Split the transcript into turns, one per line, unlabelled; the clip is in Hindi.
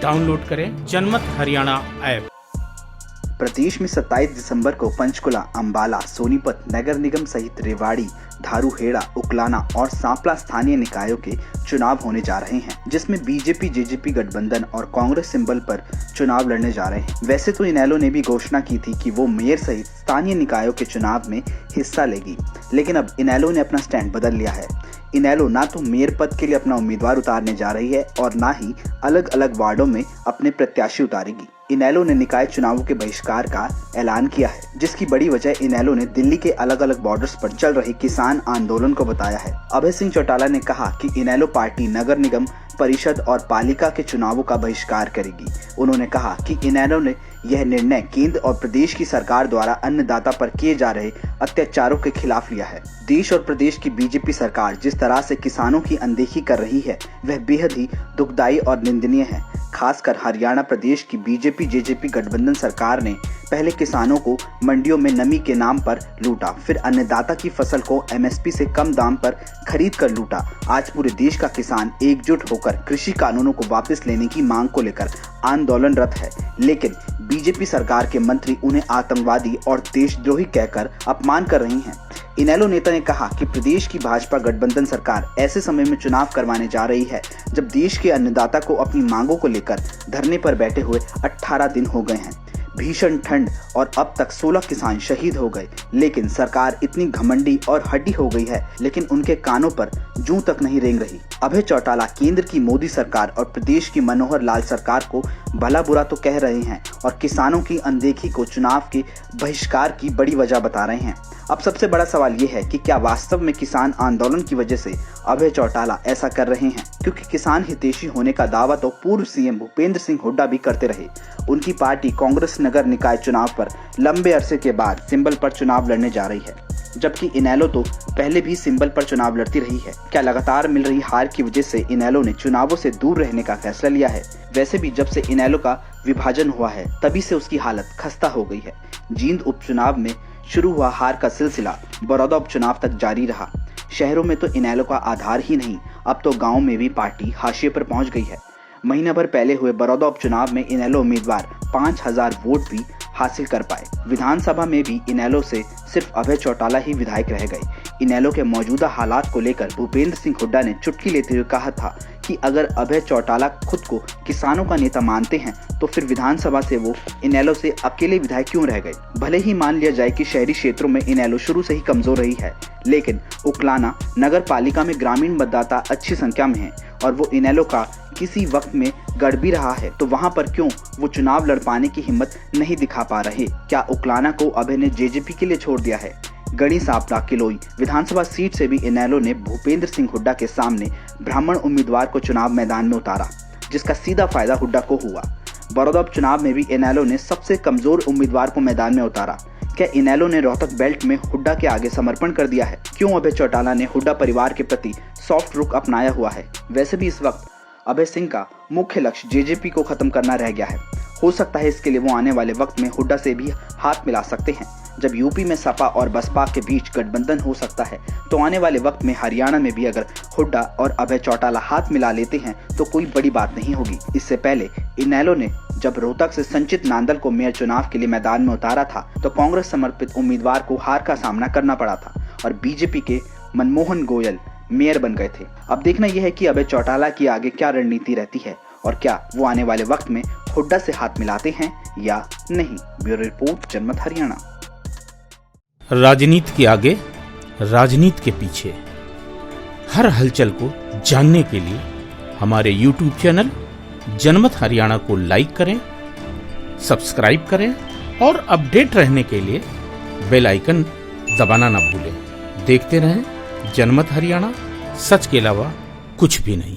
डाउनलोड करें जनमत हरियाणा ऐप।
प्रदेश में 27 दिसंबर को पंचकुला, अंबाला, सोनीपत नगर निगम सहित रेवाड़ी, धारूहेड़ा, उकलाना और सांपला स्थानीय निकायों के चुनाव होने जा रहे हैं, जिसमें बीजेपी जेजेपी गठबंधन और कांग्रेस सिंबल पर चुनाव लड़ने जा रहे हैं। वैसे तो इनेलो ने भी घोषणा की थी कि वो मेयर सहित स्थानीय निकायों के चुनाव में हिस्सा लेगी, लेकिन अब इनेलो ने अपना स्टैंड बदल लिया है। इनेलो ना तो मेयर पद के लिए अपना उम्मीदवार उतारने जा रही है और ना ही अलग अलग वार्डों में अपने प्रत्याशी उतारेगी। इनेलो ने निकाय चुनावों के बहिष्कार का ऐलान किया है, जिसकी बड़ी वजह इनेलो ने दिल्ली के अलग अलग बॉर्डर्स पर चल रहे किसान आंदोलन को बताया है। अभय सिंह चौटाला ने कहा कि इनेलो पार्टी नगर निगम, परिषद और पालिका के चुनावों का बहिष्कार करेगी। उन्होंने कहा कि इनेलो ने यह निर्णय केंद्र और प्रदेश की सरकार द्वारा अन्नदाता पर किए जा रहे अत्याचारों के खिलाफ लिया है। देश और प्रदेश की बीजेपी सरकार जिस तरह से किसानों की अनदेखी कर रही है, वह बेहद ही दुखदायी और निंदनीय है। खासकर हरियाणा प्रदेश की बीजेपी जेजेपी गठबंधन सरकार ने पहले किसानों को मंडियों में नमी के नाम पर लूटा, फिर अन्नदाता की फसल को एमएसपी से कम दाम पर खरीद कर लूटा। आज पूरे देश का किसान एकजुट होकर कृषि कानूनों को वापस लेने की मांग को लेकर आंदोलनरत है, लेकिन बीजेपी सरकार के मंत्री उन्हें आतंकवादी और देशद्रोही कहकर अपमान कर रही हैं। इनेलो नेता ने कहा कि प्रदेश की भाजपा गठबंधन सरकार ऐसे समय में चुनाव करवाने जा रही है जब देश के अन्नदाता को अपनी मांगों को लेकर धरने पर बैठे हुए 18 दिन हो गए हैं। भीषण ठंड और अब तक 16 किसान शहीद हो गए, लेकिन सरकार इतनी घमंडी और हड्डी हो गई है, लेकिन उनके कानों पर जूं तक नहीं रेंग रही। अभय चौटाला केंद्र की मोदी सरकार और प्रदेश की मनोहर लाल सरकार को भला बुरा तो कह रहे हैं और किसानों की अनदेखी को चुनाव के बहिष्कार की बड़ी वजह बता रहे हैं। अब सबसे बड़ा सवाल ये है कि क्या वास्तव में किसान आंदोलन की वजह से अभय चौटाला ऐसा कर रहे हैं, क्योंकि किसान हितैषी होने का दावा तो पूर्व सीएम भूपेंद्र सिंह हुड्डा भी करते रहे। उनकी पार्टी कांग्रेस नगर निकाय चुनाव पर लंबे अरसे के बाद सिंबल पर चुनाव लड़ने जा रही है, जबकि इनेलो तो पहले भी सिंबल पर चुनाव लड़ती रही है। क्या लगातार मिल रही हार की वजह से इनेलो ने चुनावों से दूर रहने का फैसला लिया है? वैसे भी जब से इनेलो का विभाजन हुआ है, तभी से उसकी हालत खस्ता हो गई है। जींद उपचुनाव में शुरू हुआ हार का सिलसिला बड़ौदा उपचुनाव तक जारी रहा। शहरों में तो इनेलो का आधार ही नहीं, अब तो गाँव में भी पार्टी हाशिए पर पहुंच गई है। महीना भर पहले हुए बड़ौदा उपचुनाव में इनेलो उम्मीदवार 5000 वोट भी हासिल कर पाए। विधानसभा में भी इनेलो से सिर्फ अभय चौटाला ही विधायक रह गए। इनेलो के मौजूदा हालात को लेकर भूपेंद्र सिंह हुड्डा ने चुटकी लेते हुए कहा था कि अगर अभय चौटाला खुद को किसानों का नेता मानते हैं तो फिर विधानसभा से वो इनेलो से अकेले विधायक क्यों रह गए। भले ही मान लिया जाए कि शहरी क्षेत्रों में इनेलो शुरू से ही कमजोर रही है, लेकिन उकलाना नगर पालिका में ग्रामीण मतदाता अच्छी संख्या में है और वो इनेलो का किसी वक्त में गढ़ भी रहा है, तो वहां पर क्यों वो चुनाव लड़ पाने की हिम्मत नहीं दिखा पा रहे। क्या उकलाना को अभय ने जेजेपी के लिए छोड़ दिया है? गढ़ी, सांपला, किलोई विधानसभा सीट से भी इनेलो ने भूपेंद्र सिंह हुड्डा के सामने ब्राह्मण उम्मीदवार को चुनाव मैदान में उतारा, जिसका सीधा फायदा हुड्डा को हुआ। बड़ौदा उपचुनाव में भी इनेलो ने सबसे कमजोर उम्मीदवार को मैदान में उतारा। क्या इनेलो ने रोहतक बेल्ट में हुड्डा के आगे समर्पण कर दिया है? क्यों अभय चौटाला ने हुड्डा परिवार के प्रति सॉफ्ट रुख अपनाया हुआ है? वैसे भी इस वक्त अभय सिंह का मुख्य लक्ष्य जेजेपी को खत्म करना रह गया है। हो सकता है इसके लिए वो आने वाले वक्त में हुड्डा से भी हाथ मिला सकते हैं। जब यूपी में सपा और बसपा के बीच गठबंधन हो सकता है, तो आने वाले वक्त में हरियाणा में भी अगर हुड्डा और अभय चौटाला हाथ मिला लेते हैं तो कोई बड़ी बात नहीं होगी। इससे पहले इनेलो ने जब रोहतक से संचित नांदल को मेयर चुनाव के लिए मैदान में उतारा था, तो कांग्रेस समर्पित उम्मीदवार को हार का सामना करना पड़ा था और बीजेपी के मनमोहन गोयल मेयर बन गए थे। अब देखना यह है कि अभय चौटाला की आगे क्या रणनीति रहती है और क्या वो आने वाले वक्त में हुड्डा से हाथ मिलाते हैं या नहीं। ब्यूरो रिपोर्ट, जनमत हरियाणा।
राजनीति के आगे, राजनीति के पीछे, हर हलचल को जानने के लिए हमारे YouTube चैनल जनमत हरियाणा को लाइक करें, सब्सक्राइब करें और अपडेट रहने के लिए बेल आइकन दबाना ना भूलें। देखते रहें जनमत हरियाणा, सच के अलावा कुछ भी नहीं।